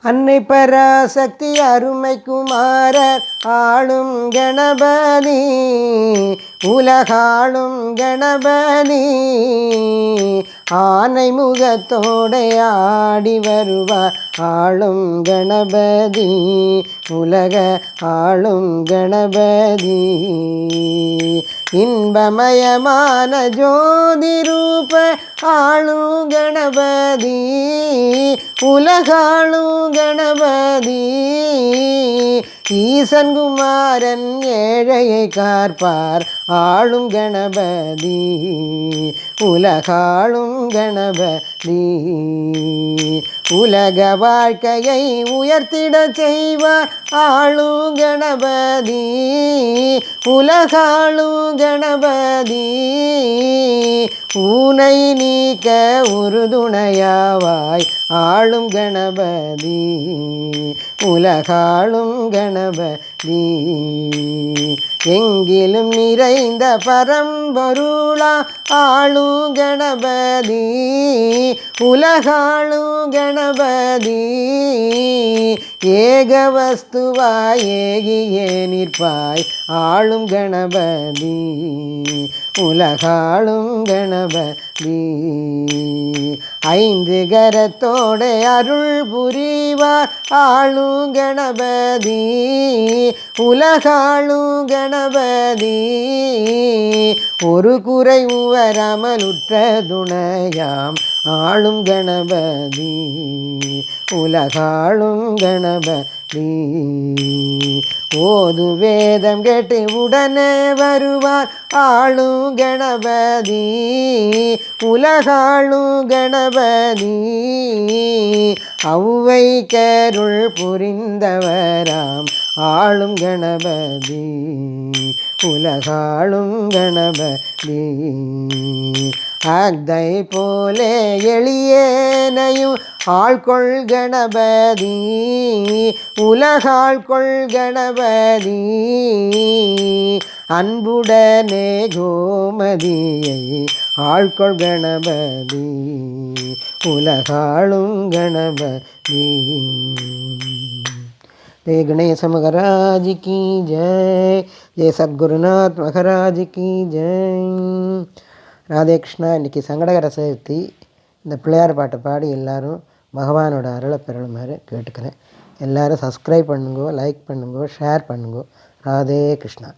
அன்னை பராசக்தி அருமை குமாரர் ஆளும் கணபதி, உலகாளும் கணபதி, ஆனை முகத்தோடு ஆடி வருவார் ஆளும் கணபதி, உலக ஆளும் கணபதி. இன்பமயமான ஜோதி ரூப ஆளும் கணபதி, உலகாளும் கணபதி, ஈசன் குமாரன் ஏழையை காப்பார் ஆளும் கணபதி, உலகாளும் கணபதி, உலக வாழ்க்கையை உயர்த்திட செய்வார் ஆளும் கணபதி, உலகாளும் கணபதி, ஊனை நீக்க உறுதுணையாவாய் ஆளும் கணபதி, உலகாளும் கணபதி, எங்கிலும் நிறைந்த பரம்பொருளா ஆளும் கணபதி, உலகாளும் கணபதி, ஏகவஸ்துவாய் ஏகியே நிற்பாய் ஆளும் கணபதி, உலகாளும் கணபதி, ஐந்து கரத்தோட அருள் புரிவார் ஆளும் கணபதி, உலகாளும் கணபதி, ஒரு குறை வராமல் உற்ற துணையாம் ஆளும் கணபதி, உலகாளும் கணபதி, ஓது வேதம் கேட்டு உடனே வருவார் ஆளும் கணபதி, உலகாளும் கணபதி, ஔவை கருள் புரிந்தவராம் ஆளும் கணபதி, உலகாளும் கணபதி, அக்தை போலே எளியேனையும் ஆள்கொள் கணபதி, உலகாள்கொள் கணபதி, அன்புடனே கோமதியை ஆள்கொள் கணபதி, உலகாளும் கணபதி. जय गणेश महाराज की जय, जय सद्गुरुनाथ महाराज की जय. ராதே கிருஷ்ணா. இன்றைக்கி சங்கடகர சதுர்த்தி. இந்த பிள்ளையார் பாட்டை பாடி எல்லோரும் பகவானோட அருளை பெறணுமாறு கேட்டுக்கிறேன். எல்லோரும் சப்ஸ்கிரைப் பண்ணுங்கோ, லைக் பண்ணுங்கோ, ஷேர் பண்ணுங்கோ. ராதே கிருஷ்ணா.